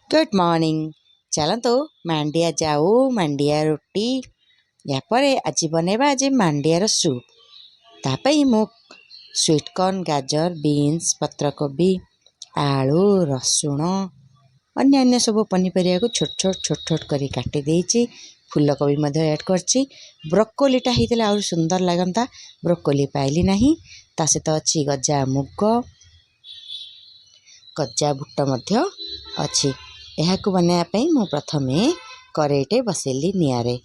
Good morning. चलतु मांडिया जाऊ मांडिया रोटी यापर आज बनैबा आज मांडियार सूप। तापाई मु स्वीट कॉर्न गाजर बीन्स पत्रकोबी आलू रसुण अन्य सब पनीपरिया को छोट छोट करी काटी देइछि। फूलकोबी मध्य ऐड करछि। ब्रोकोलीटा होइतले आउर सुंदर लागंता, ब्रोकोली पाइली नाही। ता सहित अछि गजा मुग गजा बुट मध्य अछि। एहाकु बनाया पई मु प्रथमे करेईटे बसेली नियारे।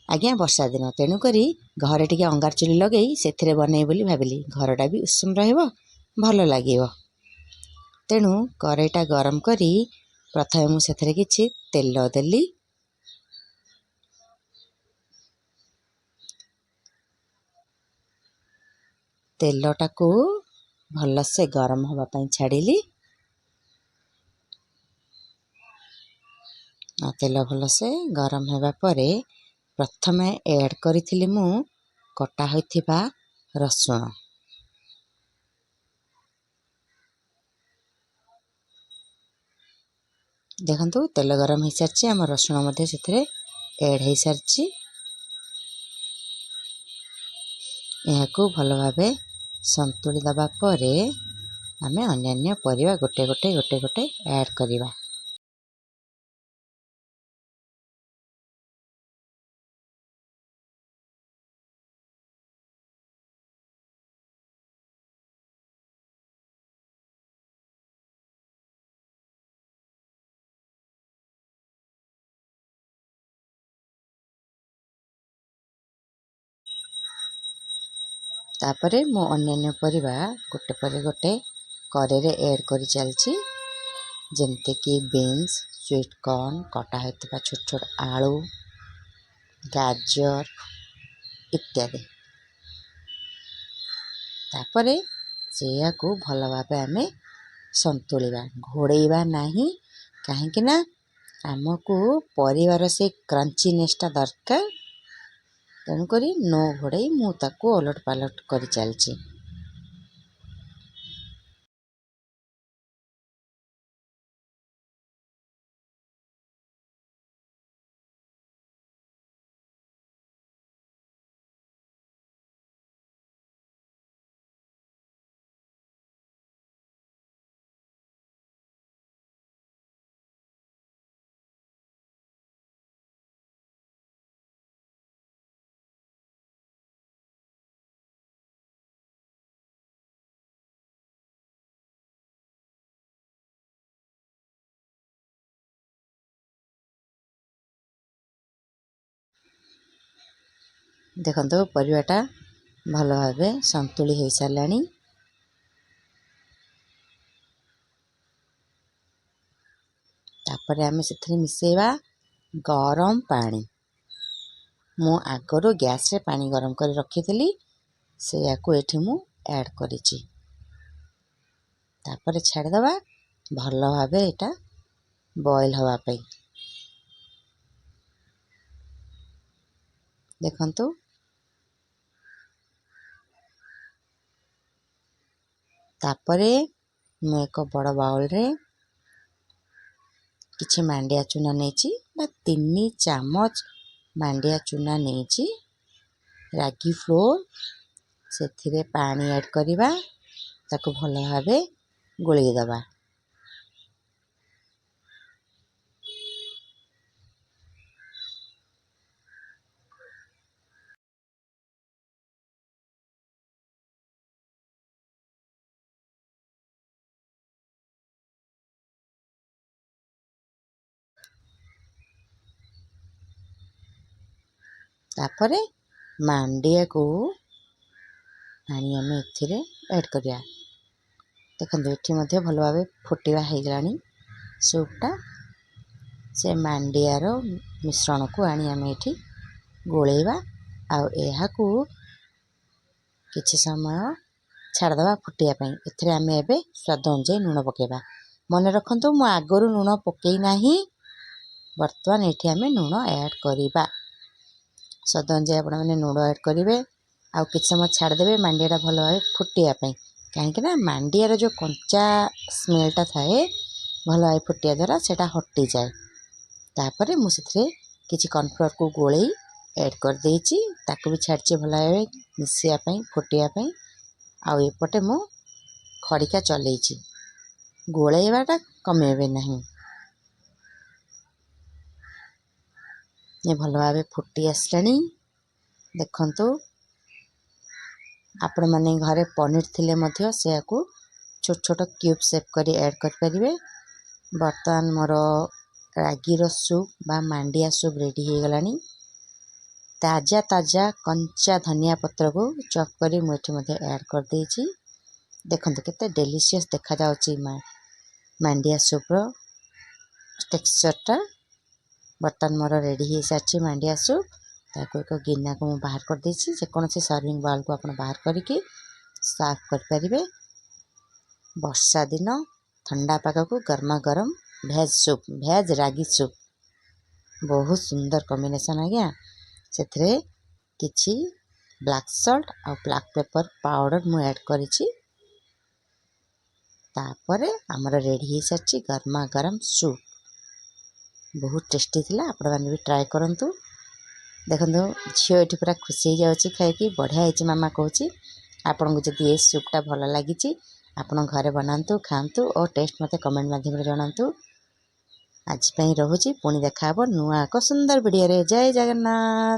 आज्ञा वर्षा दिन तेणु करी घरे टिके अंगार चुली लगेई सेथिरे बनै बोली भाबिली। घरटा भी उषुम रहिबो भल लागिबो। तेणु करेईटा गरम करी प्रथमे मु सेथिरे किछि तेल देली। तेलटाकू भलसे गरम हवा पई छाड़िली। तेल भलसे गरम होगा परे प्रथमे ऐड करिथिली मु कटा होइथिबा रसुण। देखंतु तेल गरम हो सारछि, आम रसुण मध्ये सेथिरे ऐड हो सारछि। एहाकू भल भाबे संतुली दबा परे आमे अन्य परिवा गोटे गोटे ऐड करिबा। तापरे मु अन्य परिवा गोटे पर गोटे करेरे ऐड करि चलछि। जेमते कि बीन्स स्वीट कॉर्न कटा होइतबा छोट छोट आलू गाजर इत्यादि। तापरे सेया को भल भाबे आमे संतुलिबा, घोड़ेइबा नाही। काहेकि ना आमको परिवार से क्रंचीनेसटा दरकार। तेणु करी नो घोड़े मु ताको ओलट पालट करि चलछि। देखंतु परिवाटा भल भाबे संतुली हो सारलानी। तापरे आमे सेथरे मिसेबा गरम पानी। मु आगरो गैस रे पानी गरम कर रखिथिली, सेया को एठी मु ऐड करिछि। तापरे छाड़ दबा भल भाबे एटा बॉयल हवा पई। देखंतु तापरे मु एक बड़ बाउल रे किछि मांडिया चूना नेछि बा 3 चामच मांडिया चूना नेछि। रागी फ्लोर सेथिरे पानी ऐड करिबा, ताको भल भाबे गोळेई दबा। तापरे मांडिया को आनी आमे एथिरे ऐड करिया। देखंतु एठी मध्ये भल भाबे फुटिबा हे गलानी सूपटा। से मांडिया रो मिश्रण को आनी आमे एठी गोळेइबा आ एहा को किछि समय छाड़ दबा फुटिया पई। एथिरे आमे एबे स्वाद अनुसार लूण पकेबा। मने रखंतु मु आगरु लूण पकेई नाही, वर्तमान एठी आमे लूण ऐड करिबा। स्वाद अनुसार आपण माने लूण ऐड करिवे आ किछि समय छाड़ देबे मांडियाटा भल भाबे फुटिया पई। काहेकि ना मांडियार जो कंचा स्मेलटा थाए भल भाव फुटिया द्वारा सेटा हटि जाए। तापर मुझे किसी कॉर्नफ्लोर को गोले ऐड कर देची ताको भी छाड़ी भल भाव मिसापी फुटापी आउ एपटे मु खड़िका चलैची गोलैवाटा कमेबे नहीं। ये भल भाव फुटी आसलानी देखंतु। आपण माने घरे पनीर थिले मध्य से को छोट छोट क्यूब शेप करी ऐड कर परिबे। बर्तमान मोर रागीर सूप बा मांडिया सूप रेडी हो गलानी। ताजा ताजा कंचा धनिया पत्र को चॉप करी मुठी मध्य ऐड कर देची। देखंतु केते डिलीशियस देखा जाउची मांडिया सूप रो टेक्सचरटा। बर्तमान मोर रेडी हो सारी मांडिया सूप ताको एक गिना को बाहर कर देची। जेकोसी सर्विंग बाउल को आपण बाहर करके सर्व कर परिबे। वर्षा दिन ठंडा पाग को गर्मा गरम भेज सूप भेज रागी सूप बहुत सुंदर कॉम्बिनेशन आज्ञा। से किछि ब्लैक सॉल्ट और ब्लैक पेपर पाउडर मु ऐड करिछि। तापरे हमर रेडी हो सारी गर्मा गरम सूप बहुत टेस्टी थिला। आपण माने भी ट्राई करंतु। देखंतु झियो एठी पूरा खुशी हो जाउची खाइकी बढ़िया हिची मामा कहूची। आपन को जदि ए सूपटा भल लागिची आपण घरे बनांतु खांतु और टेस्ट मते कमेंट माध्यम रे जणांतु। आज पई रहूची पुणी देखा हबो नुआ एक सुंदर वीडियो रे। जय जगन्नाथ।